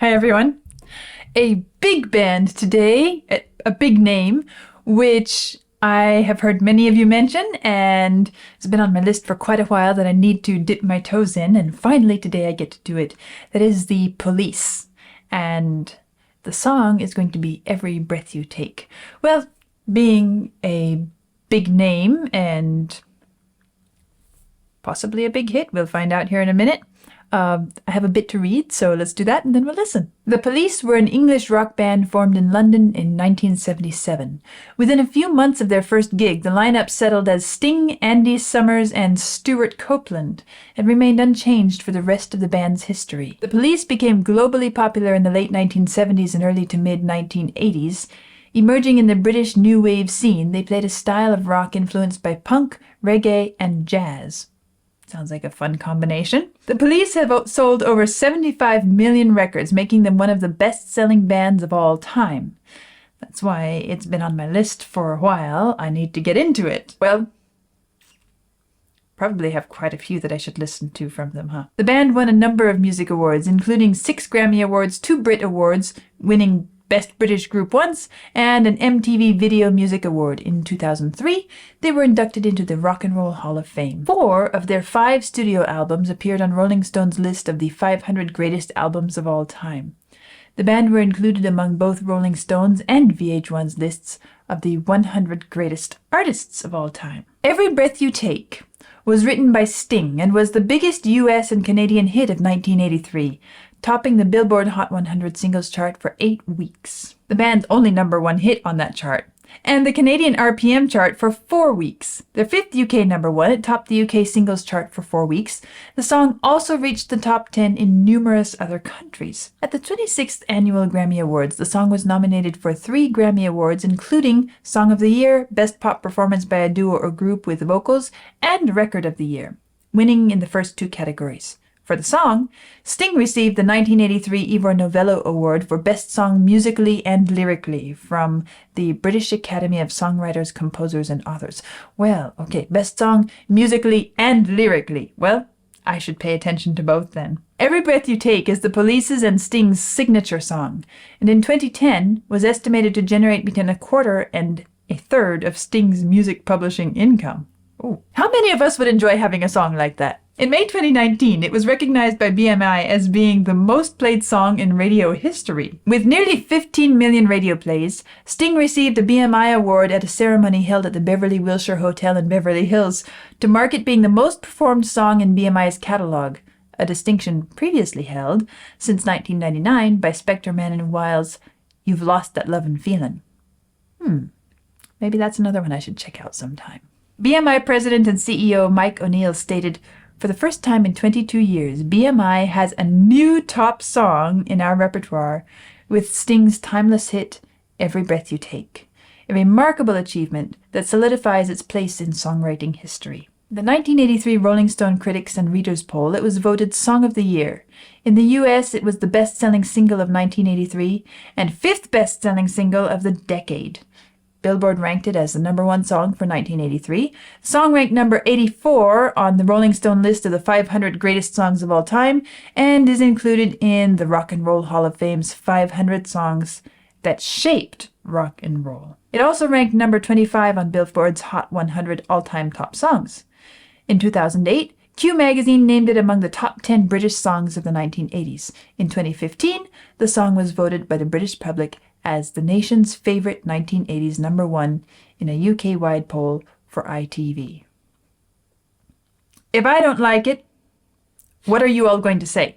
Hi everyone. A big band today, a big name, which I have heard many of you mention, and it's been on my list for quite a while that I need to dip my toes in, and finally today I get to do it. That is the Police, and the song is going to be Every Breath You Take. Well, being a big name and possibly a big hit, we'll find out here in a minute. I have a bit to read, so let's do that and then we'll listen. The Police were an English rock band formed in London in 1977. Within a few months of their first gig, the lineup settled as Sting, Andy Summers, and Stuart Copeland, and remained unchanged for the rest of the band's history. The Police became globally popular in the late 1970s and early to mid-1980s. Emerging in the British new wave scene, they played a style of rock influenced by punk, reggae, and jazz. Sounds like a fun combination. The Police have sold over 75 million records, making them one of the best-selling bands of all time. That's why it's been on my list for a while. I need to get into it. Well, probably have quite a few that I should listen to from them, huh? The band won a number of music awards, including 6 Grammy Awards, 2 Brit Awards, winning Best British Group once, and an MTV Video Music Award. In 2003, they were inducted into the Rock and Roll Hall of Fame. 4 of their 5 studio albums appeared on Rolling Stone's list of the 500 greatest albums of all time. The band were included among both Rolling Stone's and VH1's lists of the 100 greatest artists of all time. Every Breath You Take was written by Sting and was the biggest US and Canadian hit of 1983, topping the Billboard Hot 100 singles chart for 8 weeks. The band's only #1 hit on that chart, and the Canadian RPM chart for 4 weeks. Their 5th UK #1, it topped the UK singles chart for 4 weeks. The song also reached the top 10 in numerous other countries. At the 26th Annual Grammy Awards, the song was nominated for 3 Grammy Awards, including Song of the Year, Best Pop Performance by a Duo or Group with Vocals, and Record of the Year, winning in the first 2 categories. For the song, Sting received the 1983 Ivor Novello Award for Best Song Musically and Lyrically from the British Academy of Songwriters, Composers, and Authors. Well, okay, Best Song Musically and Lyrically. Well, I should pay attention to both then. Every Breath You Take is the Police's and Sting's signature song, and in 2010 was estimated to generate between a quarter and a third of Sting's music publishing income. Ooh. How many of us would enjoy having a song like that? In May 2019, it was recognized by BMI as being the most played song in radio history. With nearly 15 million radio plays, Sting received a BMI award at a ceremony held at the Beverly Wilshire Hotel in Beverly Hills to mark it being the most performed song in BMI's catalog, a distinction previously held since 1999 by Spector Man and Wild's You've Lost That Lovin' Feelin'. Maybe that's another one I should check out sometime. BMI President and CEO Mike O'Neill stated, "For the first time in 22 years, BMI has a new top song in our repertoire with Sting's timeless hit, Every Breath You Take, a remarkable achievement that solidifies its place in songwriting history." The 1983 Rolling Stone Critics and Readers poll, it was voted Song of the Year. In the US, it was the best-selling single of 1983 and 5th best-selling single of the decade. Billboard ranked it as the #1 song for 1983. The song ranked number 84 on the Rolling Stone list of the 500 greatest songs of all time and is included in the Rock and Roll Hall of Fame's 500 songs that shaped rock and roll. It also ranked number 25 on Billboard's Hot 100 all-time top songs. In 2008, Q magazine named it among the top 10 British songs of the 1980s. In 2015, the song was voted by the British public as the nation's favorite 1980s #1 in a UK-wide poll for ITV. If I don't like it, what are you all going to say?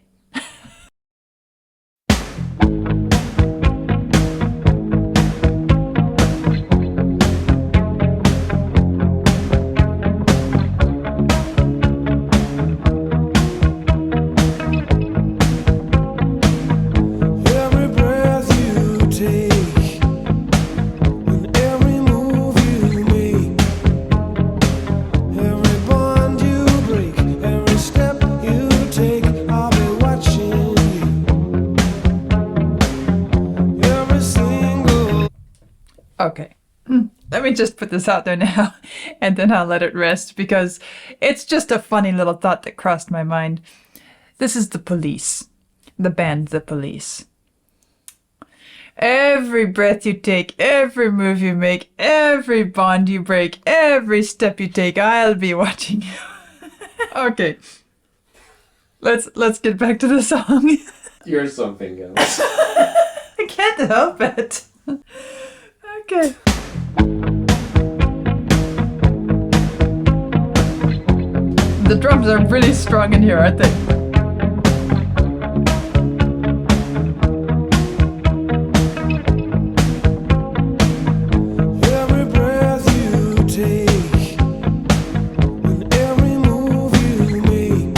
Okay, let me just put this out there now, and then I'll let it rest, because it's just a funny little thought that crossed my mind. This is the Police, the band The Police. Every breath you take, every move you make, every bond you break, every step you take, I'll be watching you. Okay. Let's get back to the song. You're something else. I can't help it. Okay. The drums are really strong in here, aren't they? Every breath you take and every move you make,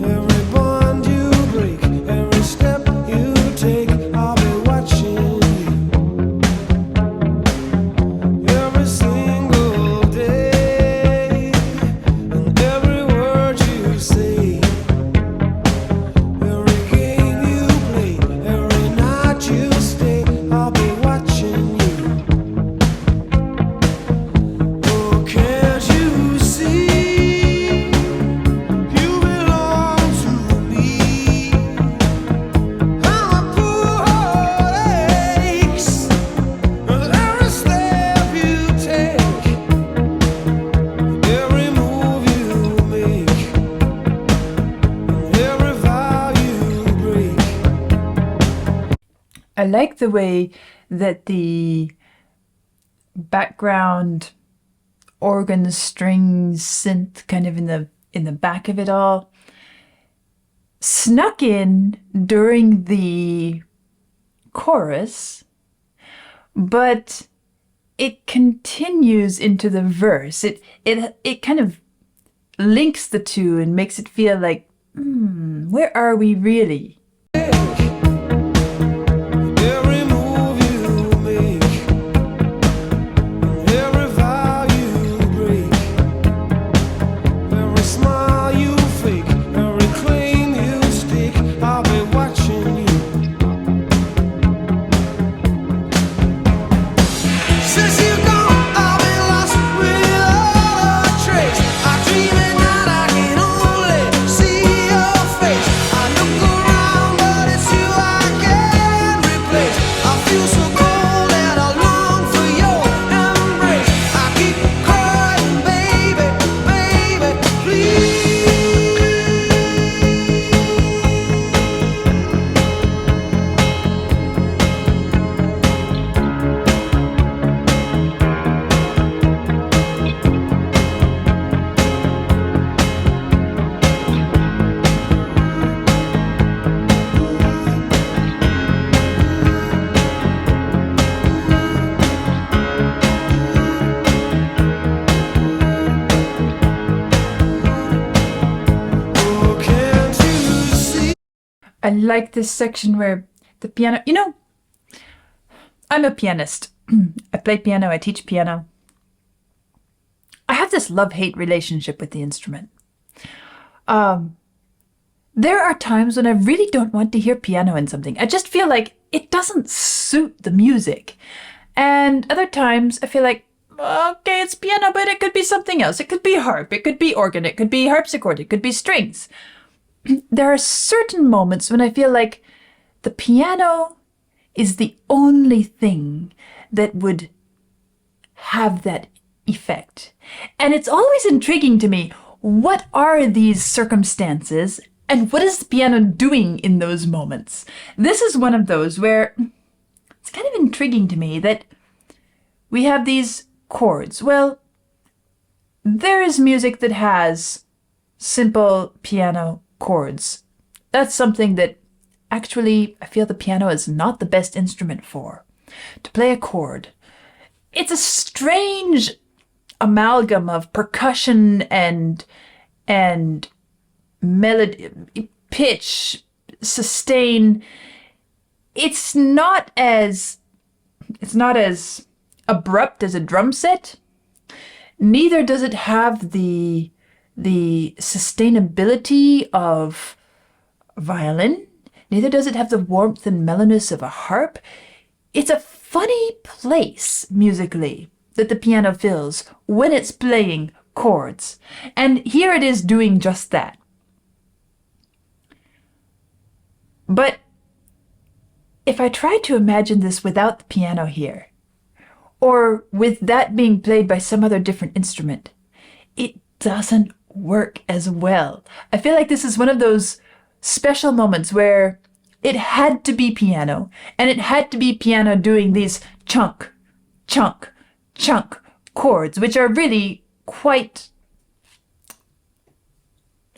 every bond you break, every step you take, I'll be watching you every single day, and every word you say, every game you play, every night you stay, I'll be watching you. Oh, can't you see you belong to me? And my poor heart aches with every step you take, every move you make, every vow you break. I like the way that the background organ, strings, synth kind of in the back of it all snuck in during the chorus, but it continues into the verse. It kind of links the two and makes it feel like, where are we really? Every move you make, every vow you break, every smile you fake, every claim you stake, I'll be watching you. Since you've gone, I've been lost without a trace. I dream at night, I can only see your face. I look around, but it's you I can't replace. I feel so cold and I long for your embrace. I keep crying, baby, baby, please. Oh, can't you see? I like this section where the piano, I'm a pianist. I play piano, I teach piano. I have this love-hate relationship with the instrument. There are times when I really don't want to hear piano in something. I just feel like it doesn't suit the music. And other times I feel like, okay, it's piano, but it could be something else. It could be harp, it could be organ, it could be harpsichord, it could be strings. There are certain moments when I feel like the piano is the only thing that would have that effect. And it's always intriguing to me, what are these circumstances and what is the piano doing in those moments? This is one of those where it's kind of intriguing to me that we have these chords. Well, there is music that has simple piano chords. That's something that actually I feel the piano is not the best instrument for. To play a chord. It's a strange amalgam of percussion and melody, pitch, sustain. It's not as abrupt as a drum set. Neither does it have the sustainability of violin. Neither does it have the warmth and mellowness of a harp. It's a funny place musically that the piano fills when it's playing chords. And here it is doing just that. if I try to imagine this without the piano here, or with that being played by some other different instrument, it doesn't work as well. I feel like this is one of those special moments where it had to be piano, and it had to be piano doing these chunk, chunk, chunk chords, which are really quite,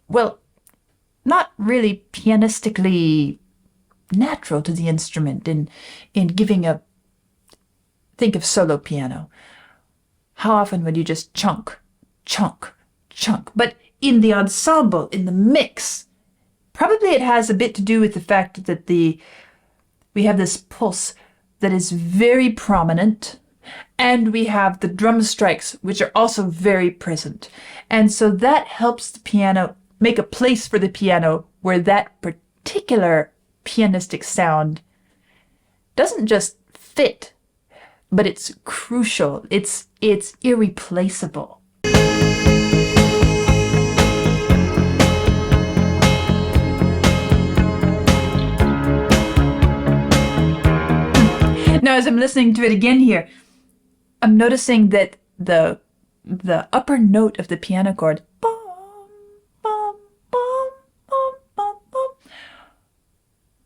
well, not really pianistically natural to the instrument in giving a, think of solo piano. How often would you just chunk, chunk, chunk? But in the ensemble, in the mix, probably it has a bit to do with the fact that we have this pulse that is very prominent, and we have the drum strikes, which are also very present. And so that helps the piano make a place for the piano where that particular pianistic sound doesn't just fit, but it's crucial. It's irreplaceable. Now, as I'm listening to it again here, I'm noticing that the upper note of the piano chord, bum, bum, bum, bum, bum, bum,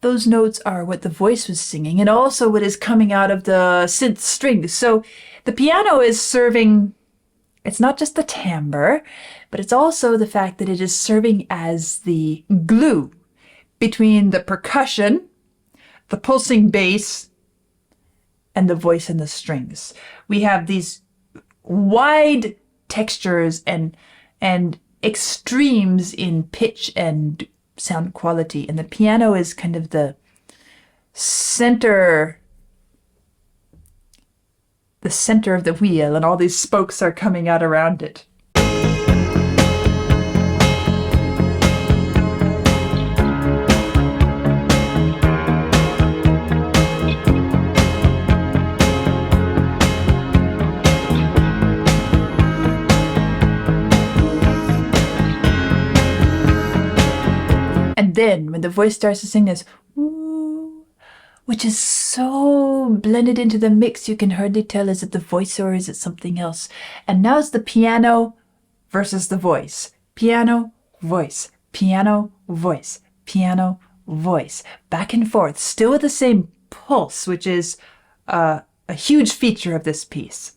those notes are what the voice was singing, and also what is coming out of the synth strings. So the piano is serving, it's not just the timbre, but it's also the fact that it is serving as the glue between the percussion, the pulsing bass, and the voice and the strings. We have these wide textures and extremes in pitch and sound quality, and the piano is kind of the center of the wheel, and all these spokes are coming out around it. And then when the voice starts to sing this, ooh, which is so blended into the mix, you can hardly tell, is it the voice or is it something else? And now it's the piano versus the voice. Piano, voice, piano, voice, piano, voice. Back and forth, still with the same pulse, which is a huge feature of this piece.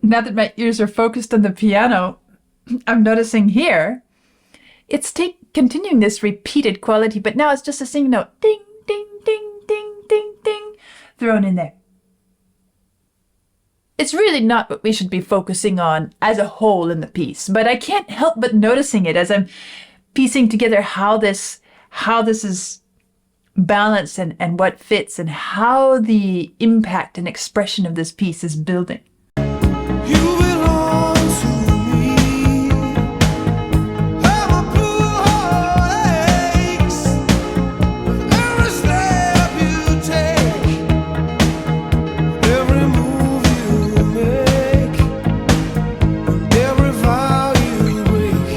Now that my ears are focused on the piano, I'm noticing here, it's continuing this repeated quality, but now it's just a single note, ding, ding, ding, ding, ding, ding, thrown in there. It's really not what we should be focusing on as a whole in the piece, but I can't help but noticing it as I'm piecing together how this is balanced and what fits, and how the impact and expression of this piece is building. You belong to me. I'm a poor heartaches. With every step you take, every move you make, and every vow you break,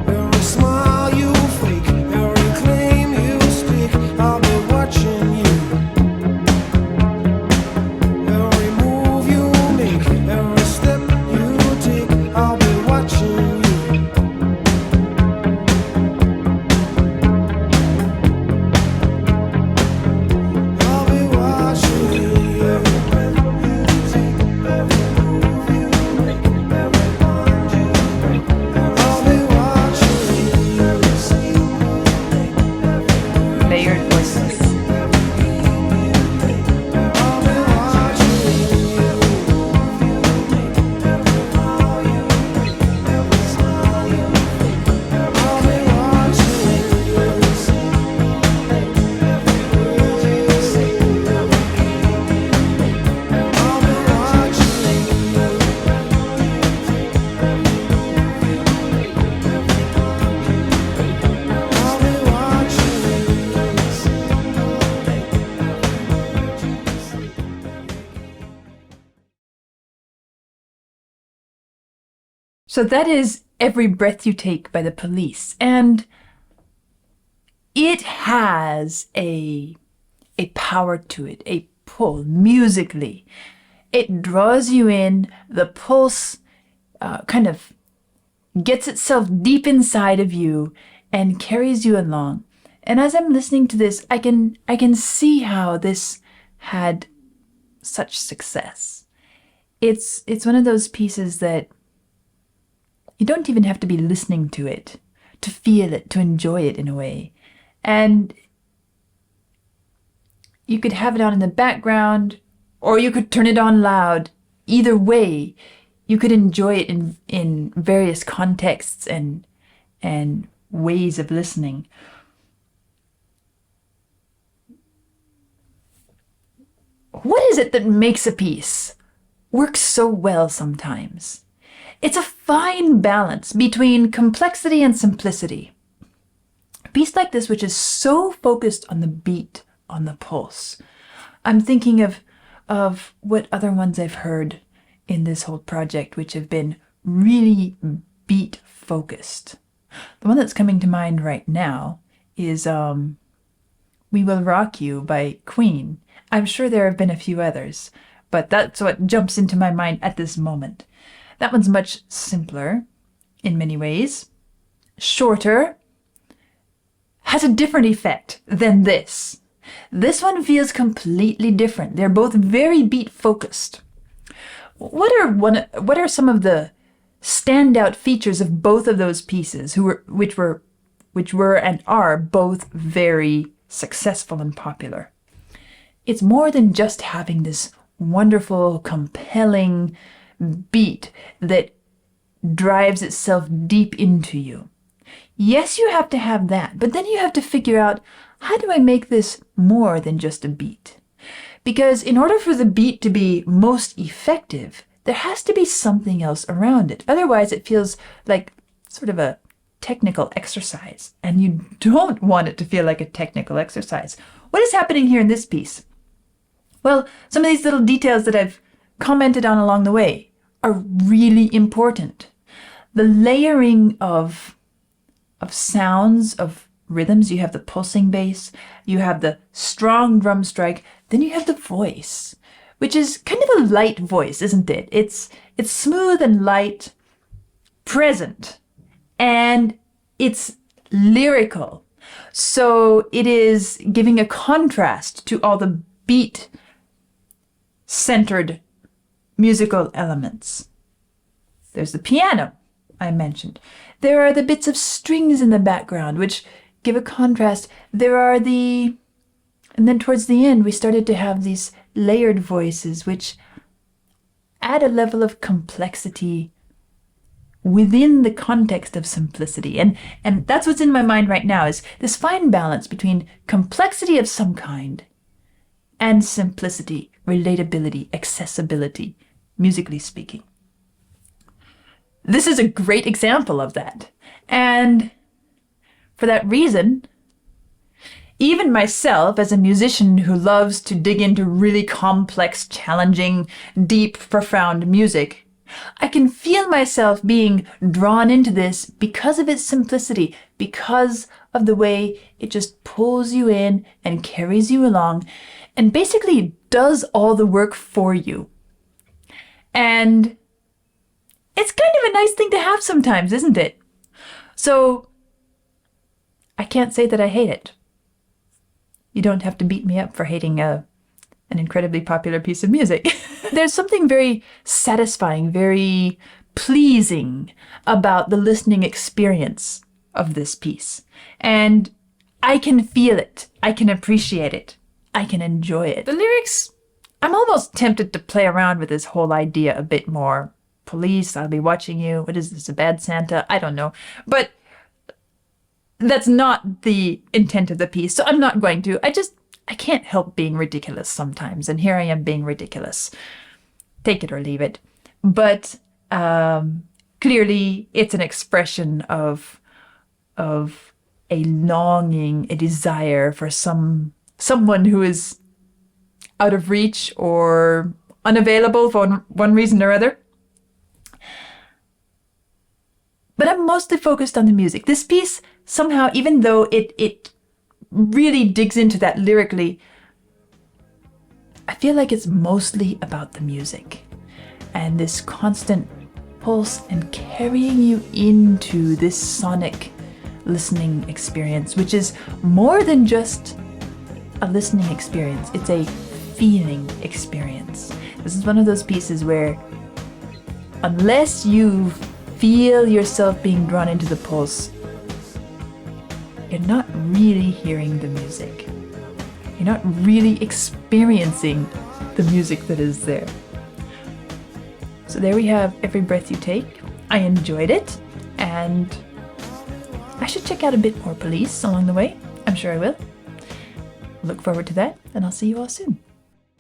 every smile you fake, every claim you stick, I'll be watching you. Every move you make. So that is Every Breath You Take by the Police. And it has a power to it, a pull musically. It draws you in. The pulse kind of gets itself deep inside of you and carries you along. And as I'm listening to this, I can see how this had such success. It's one of those pieces that you don't even have to be listening to it to feel it, to enjoy it in a way. And you could have it on in the background, or you could turn it on loud. Either way, you could enjoy it in various contexts and ways of listening. What is it that makes a piece work so well sometimes? It's a fine balance between complexity and simplicity. A piece like this, which is so focused on the beat, on the pulse. I'm thinking of what other ones I've heard in this whole project, which have been really beat focused. The one that's coming to mind right now is We Will Rock You by Queen. I'm sure there have been a few others, but that's what jumps into my mind at this moment. That one's much simpler in many ways, shorter, has a different effect than this. This one feels completely different. They're both very beat focused. What are some of the standout features of both of those pieces, which were and are both very successful and popular? It's more than just having this wonderful, compelling beat that drives itself deep into you. Yes, you have to have that, but then you have to figure out, how do I make this more than just a beat? Because in order for the beat to be most effective, there has to be something else around it. Otherwise, it feels like sort of a technical exercise, and you don't want it to feel like a technical exercise. What is happening here in this piece? Well, some of these little details that I've commented on along the way are really important. The layering of sounds, of rhythms. You have the pulsing bass, you have the strong drum strike, then you have the voice, which is kind of a light voice, isn't it? It's smooth and light, present, and it's lyrical. So it is giving a contrast to all the beat-centered musical elements. There's the piano I mentioned. There are the bits of strings in the background, which give a contrast. And then towards the end, we started to have these layered voices, which add a level of complexity within the context of simplicity. And that's what's in my mind right now, is this fine balance between complexity of some kind and simplicity, relatability, accessibility, musically speaking. This is a great example of that. And for that reason, even myself, as a musician who loves to dig into really complex, challenging, deep, profound music, I can feel myself being drawn into this because of its simplicity, because of the way it just pulls you in and carries you along and basically does all the work for you. And it's kind of a nice thing to have sometimes, isn't it? So I can't say that I hate it. You don't have to beat me up for hating an incredibly popular piece of music. There's something very satisfying, very pleasing about the listening experience of this piece. And I can feel it. I can appreciate it. I can enjoy it. The lyrics, I'm almost tempted to play around with this whole idea a bit more. Police, I'll be watching you. What is this, a bad Santa? I don't know. But that's not the intent of the piece, so I'm not going to. I can't help being ridiculous sometimes, and here I am being ridiculous. Take it or leave it. But clearly, it's an expression of a longing, a desire for someone who is out of reach or unavailable for one reason or other. But I'm mostly focused on the music. This piece, somehow, even though it really digs into that lyrically, I feel like it's mostly about the music and this constant pulse and carrying you into this sonic listening experience, which is more than just a listening experience. It's a feeling experience. This is one of those pieces where unless you feel yourself being drawn into the pulse, you're not really hearing the music. You're not really experiencing the music that is there. So there we have Every Breath You Take. I enjoyed it, and I should check out a bit more Police along the way. I'm sure I will. Look forward to that, and I'll see you all soon.